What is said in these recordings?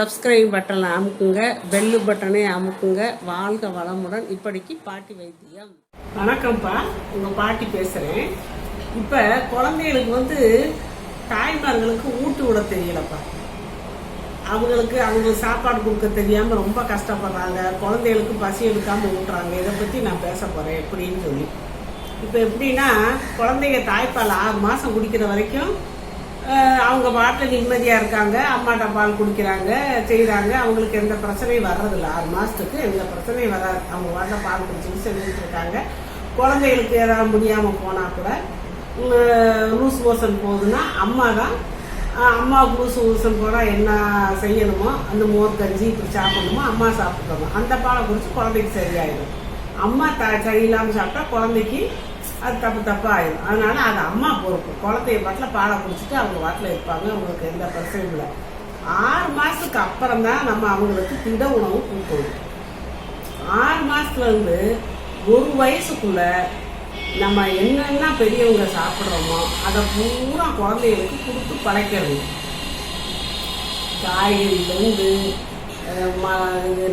Subscribe பட்டனை அமுக்குங்க, bell பட்டனை அமுக்குங்க. வாழ்க வளமுடன். இப்படிக்கு பாட்டி வைத்தியம். வணக்கம்ப்பா, உங்கள் பாட்டி பேசுகிறேன். இப்போ குழந்தைகளுக்கு தாய்மார்களுக்கு ஊட்டு விட தெரியலப்பா. அவங்களுக்கு சாப்பாடு கொடுக்க தெரியாமல் ரொம்ப கஷ்டப்படுறாங்க. குழந்தைகளுக்கு பசி எடுக்காமல் ஊட்டுறாங்க. இதை பற்றி நான் பேச போகிறேன் எப்படின்னு சொல்லி. இப்போ எப்படின்னா, குழந்தைங்க தாய்ப்பால் 6 மாதம் குடிக்கிற வரைக்கும் அவங்க பாட்டில் நிம்மதியாக இருக்காங்க. அம்மாட்ட பால் குடிக்கிறாங்க, செய்கிறாங்க. அவங்களுக்கு எந்த பிரச்சனையும் வர்றதில்ல. 6 மாதத்துக்கு எந்த பிரச்சனையும் வராது. அவங்க பாட்டில் பால் குடிச்சுட்டு செஞ்சுட்டு இருக்காங்க. குழந்தைகளுக்கு ஏதாவது முடியாமல் போனால் கூட லூஸ் மோஷன் போகுதுன்னா அம்மாவுக்கு லூஸ் மோஷன் போனால் என்ன செய்யணுமோ, அந்த மோர் கஞ்சி இப்படி சாப்பிடணுமோ அம்மா சாப்பிட்டுக்கணும். அந்த பாலை குடிச்சு குழந்தைக்கு சரியாயிடும். அம்மா சரியில்லாமல் சாப்பிட்டா குழந்தைக்கு அது தப்பாக ஆயிடும். அதனால அது அம்மா பொறுப்பு. குழந்தைய பாட்டில் பாலை குடிச்சிட்டு அவங்க பாட்டில் இருப்பாங்க. அவங்களுக்கு எந்த பிரச்சனையும் இல்லை. 6 மாதத்துக்கு அப்புறம் தான் நம்ம அவங்களுக்கு திட உணவு கொடுக்கணும். 6 மாதத்துலேருந்து 1 வயசுக்குள்ள நம்ம என்னென்ன பெரியவங்க சாப்பிட்றோமோ அதை பூரா குழந்தைகளுக்கு கொடுத்து படைக்கிறது. காய்கறிலேருந்து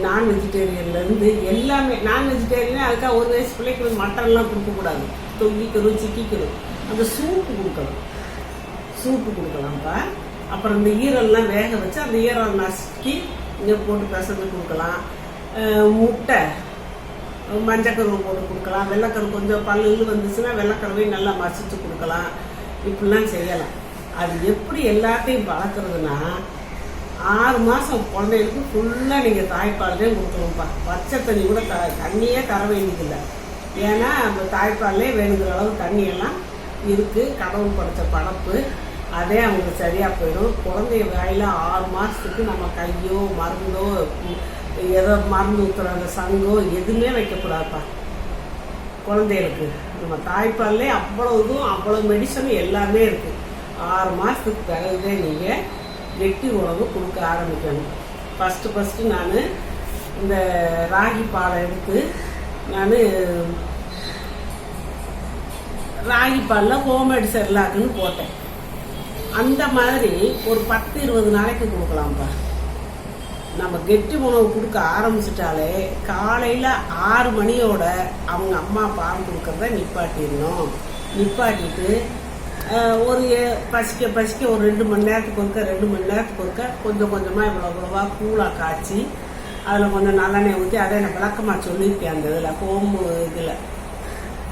நான் வெஜிடேரியன்லேருந்து எல்லாமே. நான் வெஜிடேரியனே அதுக்காக 1 வயசு பிள்ளைக்கு மட்டன்லாம் கொடுக்கக்கூடாது. தொங்கிக்கணும், சிக்கிக்கணும். அந்த சூப்பு கொடுக்கலாம்ப்பா. அப்புறம் இந்த ஈரல்லாம் வேக வச்சு அந்த ஈரல் நசுக்கி இங்கே போட்டு பிசைஞ்சு கொடுக்கலாம். முட்டை மஞ்சக்கருவை போட்டு கொடுக்கலாம். வெள்ளைக்கரு கொஞ்சம் பல்லு வந்துச்சுன்னா வெள்ளைக்கருவையும் நல்லா மசிச்சு கொடுக்கலாம். இப்படிலாம் செய்யலாம். அது எப்படி எல்லாத்தையும் பழக்கிறதுனா, 6 மாதம் குழந்தைகளுக்கு ஃபுல்லாக நீங்கள் தாய்ப்பாலே கொடுக்கணும்ப்பா. பச்சை தண்ணி கூட தண்ணியே தர வேண்டியதில்லை. ஏன்னா அந்த தாய்ப்பாலே வேணுங்கிற அளவு தண்ணியெல்லாம் இருக்குது. கடவுள் படைத்த படப்பு. அதே அவங்களுக்கு சரியாக போயிடும். குழந்தைய வாயில் 6 மாதத்துக்கு நம்ம கையோ மருந்தோ ஏதோ மருந்து ஊற்றுற அந்த சங்கோ எதுவுமே வைக்கக்கூடாதுப்பா. குழந்தைகளுக்கு நம்ம தாய்ப்பாலே அவ்வளோ மெடிசனும் எல்லாமே இருக்குது. 6 மாதத்துக்கு பிறகுதே நீங்கள் கெட்டி உணவு கொடுக்க ஆரம்பிக்கணும். ஃபஸ்ட்டு நான் இந்த ராகி பாலை எடுத்து ராகி பாலில் ஹோம்மேட் செர்லாக்குன்னு போட்டேன். அந்த மாதிரி ஒரு 10-20 நாளைக்கு கொடுக்கலாம்ப்பா. நம்ம கெட்டி உணவு கொடுக்க ஆரம்பிச்சிட்டாலே காலையில் 6 மணியோட அவங்க அம்மா பால் கொடுக்கறத நிப்பாட்டிட்டு ஒரு பசிக்க ஒரு 2 மணி நேரத்துக்கு ஒருக்க கொஞ்சம் கொஞ்சமாக இவ்வளோவா கூலாக காய்ச்சி அதில் கொஞ்சம் நல்லெண்ணெய் ஊற்றி, அதை நான் விளக்கமாக சொல்லியிருக்கேன். அந்த இதில்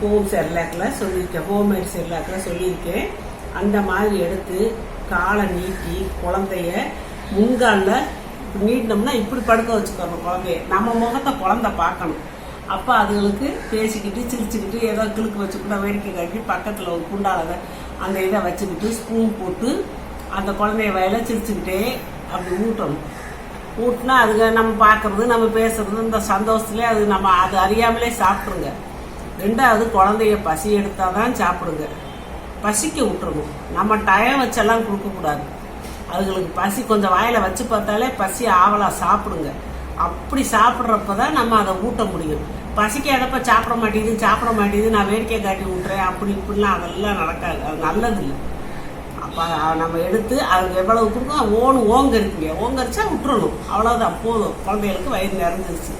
ஹோம் செர்லாக்கில் சொல்லியிருக்கேன், ஹோம்மேட் செர்லாக்கில் சொல்லியிருக்கேன். அந்த மாதிரி எடுத்து காலை நீட்டி குழந்தைய முன்காலில் நீட்டினோம்னா இப்படி படுக்க வச்சுக்கணும். குழந்தைய நம்ம முகத்தை குழந்தை பார்க்கணும். அப்போ அதுகளுக்கு பேசிக்கிட்டு சிரிச்சுக்கிட்டு ஏதோ கிழக்கு வச்சுக்கிட்ட வேடிக்கை காட்டி பக்கத்தில் ஒரு குண்டால அந்த இதை வச்சுக்கிட்டு ஸ்பூன் போட்டு அந்த குழந்தைய வயலை சிரிச்சுக்கிட்டே அப்படி ஊட்டணும். ஊட்டினா அதுங்க நம்ம பார்க்குறது நம்ம பேசுறது இந்த சந்தோஷத்துலேயே அது அறியாமலே சாப்பிட்ருங்க. 2வது குழந்தைய பசி எடுத்தால் தான் சாப்பிடுங்க. பசிக்க விட்டுறணும். நம்ம டயம் வச்செல்லாம் கொடுக்கக்கூடாது. அதுங்களுக்கு பசி கொஞ்சம் வாயில் வச்சு பார்த்தாலே பசி ஆவலாக சாப்பிடுங்க. அப்படி சாப்பிட்றப்ப தான் நம்ம அதை ஊட்ட முடியும். பசிக்காதப்ப சாப்பிட மாட்டேங்குது நான் வேடிக்கை காட்டி விட்டுறேன் அப்படி இப்படிலாம் அதெல்லாம் நடக்காது. அது நல்லதில்லை. அப்போ நம்ம எடுத்து அதுக்கு எவ்வளவு கொடுக்கணும் ஓங்கரிச்சா விட்டுறணும். அவ்வளோதான், போதும். குழந்தைகளுக்கு வயிறு நிறைஞ்சிருச்சு.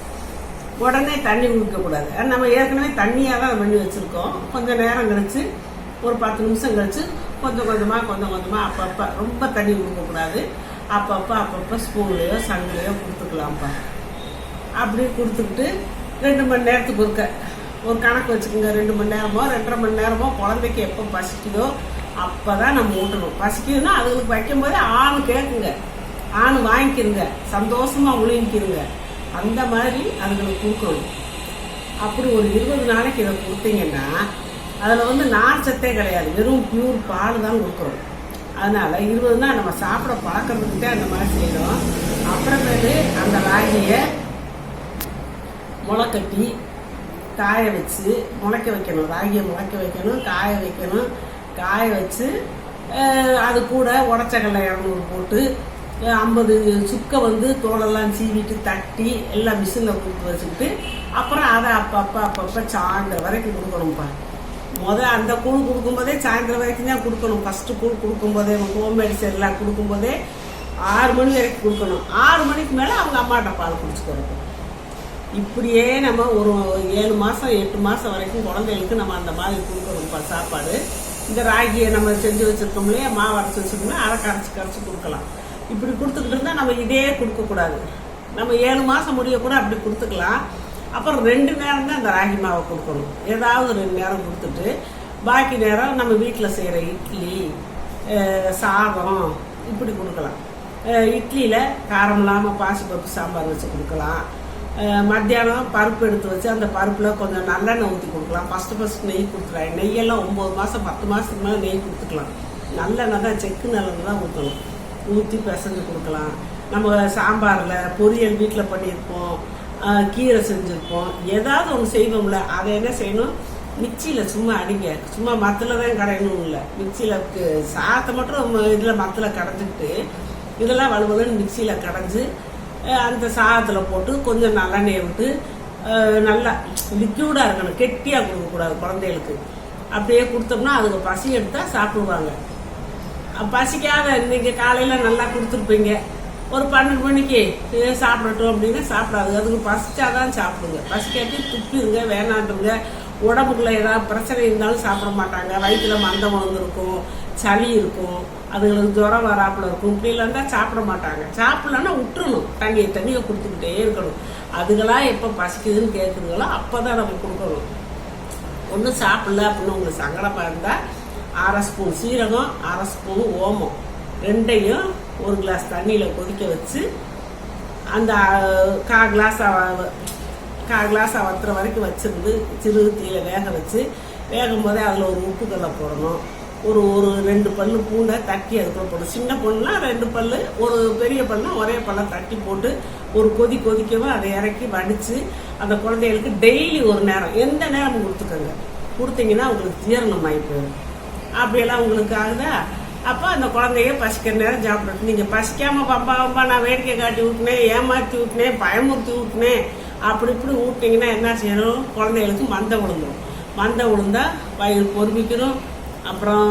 உடனே தண்ணி குடிக்கக்கூடாது. நம்ம ஏற்கனவே தண்ணியாக தான் பண்ணி வச்சுருக்கோம். கொஞ்சம் நேரம் கழிச்சு ஒரு 10 நிமிஷம் கழிச்சு கொஞ்சம் கொஞ்சமாக அப்பப்போ ரொம்ப தண்ணி கொடுக்கக்கூடாது. அப்பப்போ ஸ்பூன்லேயோ சங்குலையோ கொடுத்துக்கலாம்ப்பா. அப்படி கொடுத்துக்கிட்டு 2 மணி நேரத்துக்கு ஒரு கணக்கு வச்சுக்கோங்க. 2 மணி நேரமோ 2.5 மணி நேரமோ குழந்தைக்கு எப்போ பசிக்குதோ அப்போ தான் நம்ம ஊட்டணும். பசிக்குதுன்னா அதுங்களுக்கு வைக்கும்போதே ஆணு கேட்குங்க, ஆணு வாங்கிக்கிருங்க, சந்தோஷமாக உழுங்கிக்கிருங்க. அந்த மாதிரி அதுங்களுக்கு கொடுக்கணும். அப்படி ஒரு 20 நாளைக்கு இதை கொடுத்தீங்கன்னா அதில் நார் சத்தே கிடையாது. வெறும் பியூர் பால் தான் கொடுக்குறோம். அதனால் 20 நாள் நம்ம சாப்பிட பழக்கிறதுக்கிட்டே அந்த மாதிரி செய்கிறோம். அப்புறமேட்டு அந்த ராகியை முளைக்கட்டி காய வச்சு முளைக்க வைக்கணும். ராகியை முளைக்க வைக்கணும், காய வச்சு அது கூட உடச்சக்கடலை 200 போட்டு 50 சுக்கை தோலெல்லாம் சீவிட்டு தட்டி எல்லாம் மிஷினில் கொடுத்து வச்சுக்கிட்டு அப்புறம் அதை அப்பப்போ சாயந்தரம் வரைக்கும் கொடுக்கணும்ப்பா. அந்த கூழ் கொடுக்கும்போதே சாயந்தரம் வரைக்கும் தான் கொடுக்கணும். ஃபஸ்ட்டு கூழ் கொடுக்கும்போதே ஹோம்மேட் செர்லாக் கொடுக்கும்போதே 6 மணி வரைக்கும் கொடுக்கணும். 6 மணிக்கு மேலே அவங்க அம்மாட்ட பால் குடிச்சுக்கிறோம். இப்படியே நம்ம ஒரு 7 மாதம் 8 மாதம் வரைக்கும் குழந்தைகளுக்கு நம்ம அந்த மாதிரி கொடுக்கணும் சாப்பாடு. இந்த ராகியை நம்ம செஞ்சு வச்சுருக்கோம் இல்லையா, மாவு அரைச்சி வச்சுருக்கோம்னா அதை கரைச்சி கொடுக்கலாம். இப்படி கொடுத்துக்கிட்டு இருந்தால் நம்ம இதே கொடுக்கக்கூடாது. நம்ம 7 மாதம் முடிய கூட அப்படி கொடுத்துக்கலாம். அப்புறம் 2 நேரம் தான் அந்த ராகி மாவை கொடுக்கணும். ஏதாவது 2 நேரம் கொடுத்துட்டு பாக்கி நேரம் நம்ம வீட்டில் செய்கிற இட்லி, சாதம் இப்படி கொடுக்கலாம். இட்லியில் காரம் இல்லாமல் பாசிப்பருப்பு சாம்பார் வச்சு கொடுக்கலாம். மத்தியானம் பருப்பு எடுத்து வச்சு அந்த பருப்பில் கொஞ்சம் நல்லெண்ணெய் ஊற்றி கொடுக்கலாம். ஃபஸ்ட்டு நெய் கொடுத்துக்கலாம். நெய்யெல்லாம் 9 மாதம் 10 மாதத்துக்கு மேலே நெய் கொடுத்துக்கலாம். நல்லெண்ணெய் தான், செக்கு நல்லெண்ணெய் தான் ஊற்றணும். ஊற்றி பிசைஞ்சு கொடுக்கலாம். நம்ம சாம்பாரில் பொரியல் வீட்டில் பண்ணியிருப்போம், கீரை செஞ்சுருப்போம், ஏதாவது ஒன்று செய்வோம்ல, அதை என்ன செய்யணும், மிக்சியில் சும்மா அடிங்க. சும்மா மத்தில் தான் கடையணும் இல்லை, மிக்சியில் சாதத்தை மட்டும் இதில் மத்தில் கடைஞ்சிக்கிட்டு இதெல்லாம் வலுவலுன்னு மிக்சியில் கடைஞ்சி அந்த சாதத்தில் போட்டு கொஞ்சம் நல்லெண்ணெயை விட்டு நல்லா லிக்யூடாக இருக்கணும், கெட்டியாக கொடுக்கக்கூடாது குழந்தைகளுக்கு. அப்படியே கொடுத்தோம்னா அதுக்கு பசி எடுத்தால் சாப்பிடுவாங்க. பசிக்காத நீங்கள் காலையில் நல்லா கொடுத்துருப்பீங்க, ஒரு 12 மணிக்கு சாப்பிடட்டும் அப்படின்னா சாப்பிடாது. அதுக்கு பசிச்சாதான் சாப்பிடுங்க. பசிக்காட்டி துப்பிடுங்க, வேணாண்டுங்க. உடம்புக்குள்ள ஏதாவது பிரச்சனை இருந்தாலும் சாப்பிட மாட்டாங்க. வயிற்றுல மந்தம் வந்துருக்கும், சளி இருக்கும், அதுங்களுக்கு ஜுரம் வராப்புல இருக்கும். இப்படி இல்லைன்னா சாப்பிட மாட்டாங்க. சாப்பிடலன்னா விட்டுறணும், தண்ணியை கொடுத்துக்கிட்டே இருக்கணும். அதுக்கெல்லாம் எப்போ பசிக்குதுன்னு கேட்குதுங்களோ அப்போ தான் நம்ம கொடுக்கணும். ஒன்றும் சாப்பிடல அப்படின்னு உங்களுக்கு சங்கடமாக இருந்தால் 1/2 ஸ்பூன் சீரகம், 1/2 ஸ்பூன் ஓமம் ரெண்டையும் 1 கிளாஸ் தண்ணியில் கொதிக்க வச்சு அந்த 1/4 கிளாஸாக வத்துற வரைக்கும் வச்சுருந்து சிறு தீயில வேக வச்சு, வேகும் போதே அதில் ஒரு உப்பு கல்லை போடணும். ஒரு 2 பல்லு பூண்டை தட்டி அதுக்குள்ள போடணும். சின்ன பொண்ணுனா 2 பல்லு, ஒரு பெரிய பல்லுனா ஒரே பல்லை தட்டி போட்டு ஒரு கொதிக்கவும் அதை இறக்கி வடித்து அந்த குழந்தைகளுக்கு டெய்லி ஒரு நேரம், எந்த நேரம் கொடுத்துக்கோங்க. கொடுத்தீங்கன்னா உங்களுக்கு ஜீரணம் ஆகி போயிடும். அப்படியெல்லாம் உங்களுக்கு ஆகுதா, அப்போ அந்த குழந்தைய பசிக்கிற நேரம் சாப்பிடணும். நீங்கள் பசிக்காமல் பம்பா நான் வேடிக்கை காட்டி ஊட்டினேன், ஏமாற்றி ஊட்டினேன், பயமுறுத்தி ஊட்டினேன், அப்படி இப்படி ஊட்டினீங்கன்னா என்ன செய்யணும், குழந்தைகளுக்கு மந்தம் விழுந்துடும். மந்தம் விழுந்தா வயிறு பொறுமிக்கணும். அப்புறம்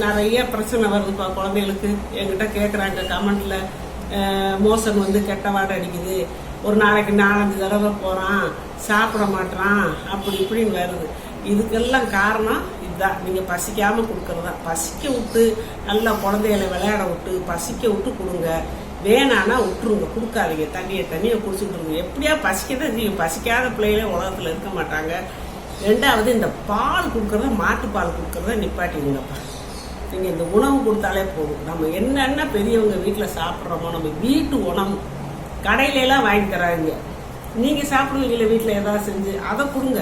நிறைய பிரச்சனை வருதுப்பா குழந்தைகளுக்கு. என்கிட்ட கேட்குறாங்க கமெண்ட்ல, மோசன் வந்து கெட்ட வாடை அடிக்குது, ஒரு நாளைக்கு 4-5 தடவை போகிறான், சாப்பிட மாட்டான், அப்படி இப்படின்னு வருது. இதுக்கெல்லாம் காரணம் இதுதான், நீங்கள் பசிக்காமல் கொடுக்குறதா. பசிக்க விட்டு நல்லா குழந்தைகளை விளையாட விட்டு பசிக்க விட்டு கொடுங்க. வேணான்னா விட்டுருங்க, கொடுக்காதீங்க. தண்ணியை குடிச்சுட்டுருங்க. எப்படியா பசிக்கதான் நீங்கள் பசிக்காத பிள்ளைகளே உலகத்தில் இருக்க மாட்டாங்க. 2வது இந்த பால் கொடுக்குறத, மாட்டுப்பால் கொடுக்குறத நிப்பாட்டிங்கப்பா. நீங்கள் இந்த உணவு கொடுத்தாலே போதும். நம்ம என்னென்ன பெரியவங்க வீட்டில் சாப்பிட்றோமோ, நம்ம வீட்டு உணவு கடையிலலாம் வாங்கி தராங்க. நீங்கள் சாப்பிடுவீங்களே வீட்டில் ஏதாவது செஞ்சு அதை கொடுங்க.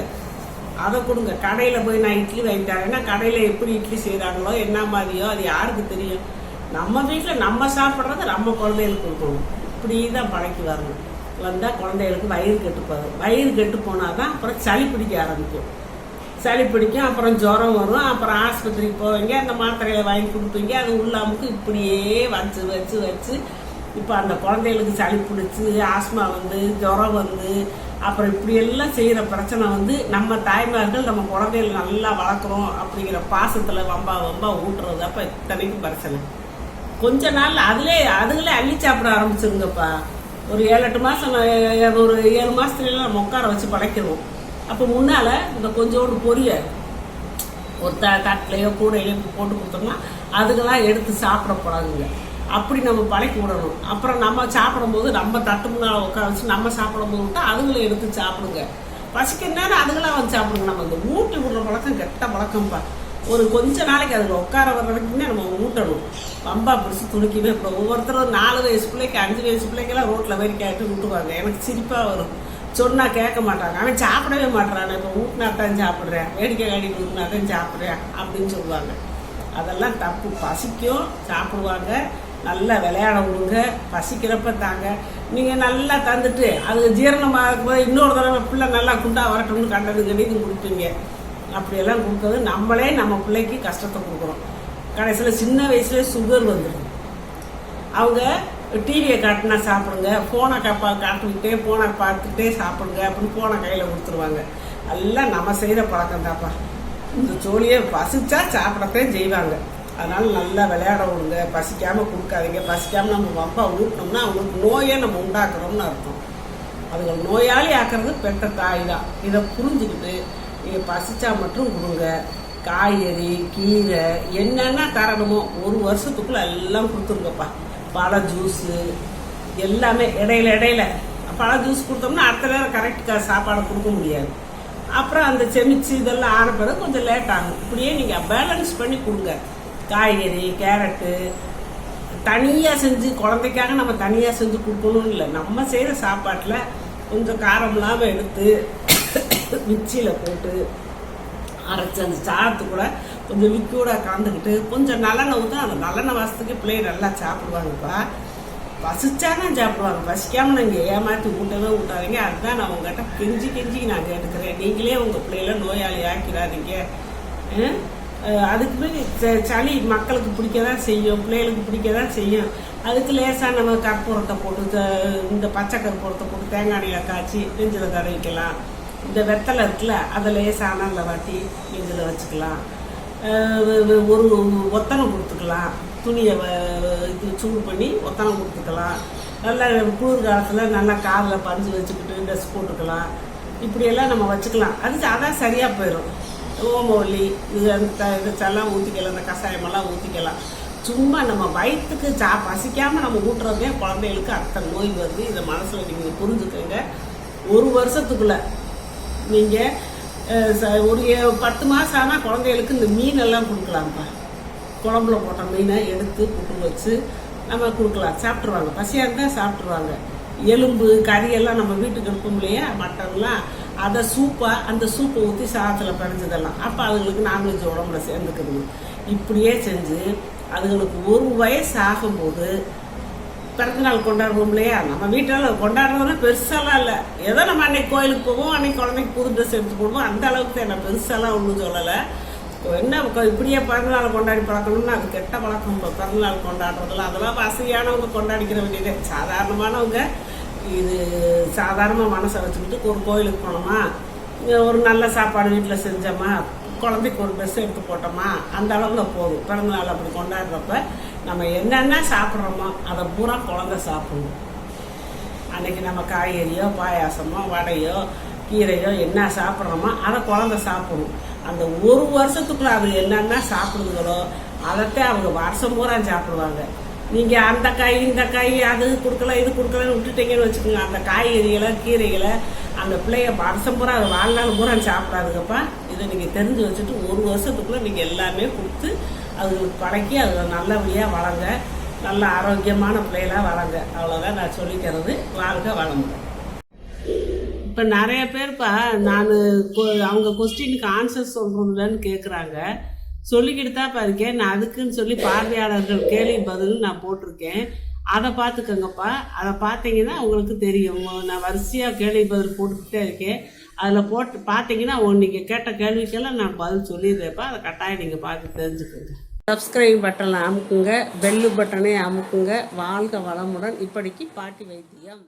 கடையில் போய் நான் இட்லி வாங்கி தரேன்னா கடையில் எப்படி இட்லி செய்கிறாங்களோ என்ன மாதிரியோ அது யாருக்கு தெரியும். நம்ம வீட்டில் நம்ம சாப்பிட்றத நம்ம குழந்தைகளுக்கு கொடுக்கணும். இப்படி தான் பழக்கி வரணும். வந்தால் குழந்தைகளுக்கு வயிறு கெட்டு போனால் தான் அப்புறம் சளி பிடிக்க ஆரம்பிக்கும். அப்புறம் ஜுரம் வரும். அப்புறம் ஆஸ்பத்திரிக்கு போவீங்க, அந்த மாத்திரைகளை வாங்கி கொடுப்பீங்க. அது உள்ளாமுக்கு இப்படியே வச்சு இப்போ அந்த குழந்தைகளுக்கு சளி பிடிச்சி ஆஸ்மா வந்து ஜுரம் வந்து அப்புறம் இப்படியெல்லாம் செய்கிற பிரச்சனை வந்து நம்ம தாய்மார்கள் நம்ம குழந்தைகள் நல்லா வளர்க்குறோம் அப்படிங்கிற பாசத்தில் வம்பா ஊட்டுறது. அப்போ இத்தனைக்கும் பிரச்சனை. கொஞ்ச நாள் அதுகளே அள்ளி சாப்பிட ஆரம்பிச்சிருங்கப்பா. ஒரு 7-8 மாதம், ஒரு 7 மாதத்துலாம் நம்ம உட்கார வச்சு படைக்கிறோம். அப்போ முன்னால் இந்த கொஞ்சோண்டு பொரிய ஒரு தட்டிலையோ கூடையிலையோ போட்டு கொடுத்தோம்னா அதுக்கெல்லாம் எடுத்து சாப்பிட போடாதுங்க. அப்படி நம்ம பழக்கி விடணும். அப்புறம் நம்ம சாப்பிடும்போது நம்ம தட்டு முன்னால் உட்கார வச்சு நம்ம சாப்பிடும்போது விட்டா அதுகளை எடுத்து சாப்பிடுங்க. பசிக்கிற நேரம் அதுகளாம் வந்து சாப்பிடுங்க. நம்ம இந்த ஊட்டி விடுற பழக்கம் கெட்ட பழக்கம்ப்பா. ஒரு கொஞ்ச நாளைக்கு அதில் உட்கார வர வரைக்குமே நம்ம ஊட்டணும். பம்பா பிடிச்சி துணிக்கவே. இப்போ ஒவ்வொருத்தரும் 4 வயசு பிள்ளைக்கு 5 வயசு பிள்ளைக்கெல்லாம் ரோட்டில் போய் கேட்டு விட்டுவாங்க. எனக்கு சிரிப்பாக வரும். சொன்னால் கேட்க மாட்டாங்க. அவன் சாப்பிடவே மாட்டான். இப்போ ஊட்டினாத்தான் சாப்பிட்றேன், வேடிக்கை காட்டிட்டு ஊட்டினாத்தான் சாப்பிட்றேன் அப்படின்னு சொல்லுவாங்க. அதெல்லாம் தப்பு. பசிக்கும், சாப்பிடுவாங்க, நல்லா விளையாட விடுங்க. பசிக்கிறப்ப தாங்க. நீங்கள் நல்லா தந்துட்டு அது ஜீரணமாக இருக்கும்போது இன்னொரு தடவை பிள்ளை நல்லா குண்டா வரட்டும்னு கண்டது கண்டிது கொடுப்பீங்க. அப்படியெல்லாம் கொடுத்தது நம்மளே நம்ம பிள்ளைக்கு கஷ்டத்தை கொடுக்குறோம். கடைசியில் சின்ன வயசுலேயே சுகர் வந்துடும். அவங்க டிவியை காட்டினா சாப்பிடுங்க, ஃபோனை காட்டிக்கிட்டே ஃபோனை பார்த்துட்டே சாப்பிடுங்க அப்படின்னு ஃபோனை கையில் கொடுத்துருவாங்க. எல்லாம் நம்ம செய்கிற பழக்கம் தான்ப்பா. இந்த சோழியை பசிச்சா சாப்பிடத்தே செய்வாங்க. அதனால் நல்லா விளையாட விடுங்க, பசிக்காமல் கொடுக்காதீங்க. பசிக்காமல் நம்ம வம்பா ஊட்டினோம்னா அவங்களுக்கு நோயை நம்ம உண்டாக்குறோம்னு அர்த்தம். அதுகள் நோயாளி ஆக்கிறது பெற்ற தாய் தான். இதை புரிஞ்சுக்கிட்டு நீங்கள் பசிச்சா மட்டும் கொடுங்க. காய்கறி, கீரை என்னென்ன தரணுமோ 1 வருஷத்துக்குள்ளே எல்லாம் கொடுத்துருங்கப்பா. பழ ஜூஸு எல்லாமே இடையில பழ ஜூஸ் கொடுத்தோம்னா அடுத்த நேரம் கரெக்ட் சாப்பாடு கொடுக்க முடியாது. அப்புறம் அந்த செமிச்சு இதெல்லாம் ஆன பிறகு கொஞ்சம் லேட் ஆகும். இப்படியே நீங்கள் பேலன்ஸ் பண்ணி கொடுங்க. காய்கறி, கேரட்டு தனியாக செஞ்சு குழந்தைக்காக நம்ம தனியாக செஞ்சு கொடுக்கணும்னு இல்லை. நம்ம செய்கிற சாப்பாட்டில் கொஞ்சம் காரம் இல்லாமல் எடுத்து மிக்சியில் போட்டு அரைச்சி அந்த சாதத்து கூட கொஞ்சம் விக்கூட கலந்துக்கிட்டு கொஞ்சம் நல்லெண்ணெய் ஊற்ற அந்த நல்லெண்ணெய் வாசத்துக்கு பிள்ளைங்க நல்லா சாப்பிடுவாங்கப்பா. பசிச்சாதான் சாப்பிடுவாங்க. பசிக்காமல் நீங்கள் ஏமாற்றி ஊட்டாதீங்க. அதுதான் நான் உங்கள்கிட்ட கெஞ்சி நான் கேட்டுக்கிறேன். நீங்களே உங்கள் பிள்ளைகளை நோயாளி ஆக்கிறாதீங்க. அதுக்குமே சளி மக்களுக்கு பிடிக்கதான் செய்யும், பிள்ளைகளுக்கு பிடிக்கதான் செய்யும். அதுக்கு லேசாக நம்ம கற்பூரத்தை போட்டு இந்த பச்சை கற்பூரத்தை போட்டு தேங்காய் எண்ணெயில் காய்ச்சி நெஞ்சில் தடவிக்கலாம். இந்த வெத்தலை இருக்குல்ல அதை லேசாக அதில் வாட்டி நெஞ்சில் வச்சுக்கலாம். ஒரு ஒத்தனம் கொடுத்துக்கலாம். துணியை இது சூடு பண்ணி ஒத்தனம் கொடுத்துக்கலாம். நல்லா குளிர் காலத்தில் நல்லா காரில் பஞ்சு வச்சுக்கிட்டு ட்ரெஸ் போட்டுக்கலாம். இப்படியெல்லாம் நம்ம வச்சுக்கலாம். அதான் சரியாக போயிடும். ஓமவல்லி இதெல்லாம் ஊற்றிக்கலாம். இந்த கஷாயமெல்லாம் ஊற்றிக்கலாம். சும்மா நம்ம வயிற்றுக்கு பசிக்காமல் நம்ம ஊட்டுறதே குழந்தைகளுக்கு அத்தனை நோய் வருது. இதை மனசில் நீங்கள் புரிஞ்சுக்கோங்க. 1 வருஷத்துக்குள்ளே நீங்கள் ஒரு 10 மாதம் ஆனால் குழந்தைகளுக்கு இந்த மீனெல்லாம் கொடுக்கலாம்ப்பா. குழம்புல போட்ட மீனை எடுத்து புட்டு வச்சு நம்ம கொடுக்கலாம். சாப்பிட்ருவாங்க. பசியாக இருந்தால் சாப்பிட்ருவாங்க. எலும்பு கறியெல்லாம் நம்ம வீட்டுக்கு எடுப்போம் இல்லையா, மட்டன்லாம், அதை அந்த சூப்பை ஊற்றி சாதத்தில் பிணைஞ்சதெல்லாம். அப்போ அதுங்களுக்கு நான்வெஜ் உடம்புல சேர்ந்துக்குதுங்க. இப்படியே செஞ்சு அதுங்களுக்கு 1 வயசு ஆகும்போது பிறந்தநாள் கொண்டாடுவோம் இல்லையா, நம்ம வீட்டில் கொண்டாடுறதுனா பெருசாலாம் இல்லை. ஏதோ நம்ம அன்னைக்கு கோயிலுக்கு போவோம், அன்னைக்கு குழந்தைக்கு புது ட்ரெஸ் எடுத்து போடுவோம். அந்த அளவுக்கு தான். நான் பெருசாலாம் ஒன்றும் சொல்லலை. என்ன இப்படியே பிறந்தநாள் கொண்டாடி பழக்கணும்னா அது கெட்ட பழக்கம். பிறந்தநாள் கொண்டாடுறதுலாம் அதெல்லாம் வசதியானவங்க கொண்டாடிக்கிற வேண்டியது. சாதாரணமானவங்க இது சாதாரணமாக மனசை வச்சுக்கிட்டு ஒரு கோயிலுக்கு போனோமா, ஒரு நல்ல சாப்பாடு வீட்டில் செஞ்சோமா, குழந்தைக்கு ஒரு ட்ரெஸ் எடுத்து போட்டோமா, அந்த அளவில் போதும். பிறந்தநாள் அப்படி கொண்டாடுறப்ப நம்ம என்னென்ன சாப்பிட்றோமோ அதை பூரா குழந்தை சாப்பிடணும். அன்னைக்கு நம்ம காய்கறியோ பாயாசமோ வடையோ கீரையோ என்ன சாப்பிட்றோமோ அதை குழந்தை சாப்பிடணும். அந்த 1 வருஷத்துக்குள்ள அது என்னென்ன சாப்பிடுதுங்களோ அதைத்தான் அவங்க வருஷம் பூரா சாப்பிடுவாங்க. நீங்கள் அந்த காய் இந்த காய் அது கொடுக்கல இது கொடுக்கலன்னு விட்டுட்டீங்கன்னு வச்சுக்கோங்க. அந்த காய்கறிகளை கீரைகளை அந்த பிள்ளைய வருஷம் பூரா அது வாழ்நாள் பூரா சாப்பிடாதுங்கப்பா. இதை நீங்கள் தெரிஞ்சு வச்சுட்டு 1 வருஷத்துக்குள்ளே நீங்கள் எல்லாமே கொடுத்து அதுங்களுக்கு பழக்கி அதில் நல்லபடியாக வளங்க. நல்ல ஆரோக்கியமான பிள்ளைகளாக வளங்க. அவ்வளோதான் நான் சொல்லிக்கிறது. வாழ்க வளமுடன். இப்போ நிறைய பேர்ப்பா நான் அவங்க கொஸ்டினுக்கு ஆன்சர் சொல்கிறதுலன்னு கேட்குறாங்க. சொல்லிக்கிட்டு தான் இருக்கேன். நான் அதுக்குன்னு சொல்லி பார்வையாளர்கள் கேள்வி பதில் நான் போட்டிருக்கேன். அதை பார்த்துக்கோங்கப்பா. அதை பார்த்தீங்கன்னா உங்களுக்கு தெரியும். நான் வரிசையாக கேள்வி பதில் போட்டுக்கிட்டே இருக்கேன். அதில் பார்த்தீங்கன்னா நீங்கள் கேட்ட கேள்விக்கெல்லாம் நான் பதில் சொல்லிடுறேன்ப்பா. அதை கட்டாயம் நீங்கள் பார்த்து தெரிஞ்சுக்கோங்க. சப்ஸ்கிரைப் பட்டனை அமுக்குங்க, பெல்லு பட்டனை அமுக்குங்க. வாழ்க வளமுடன். இப்படிக்கு பாட்டி வைத்தியம்.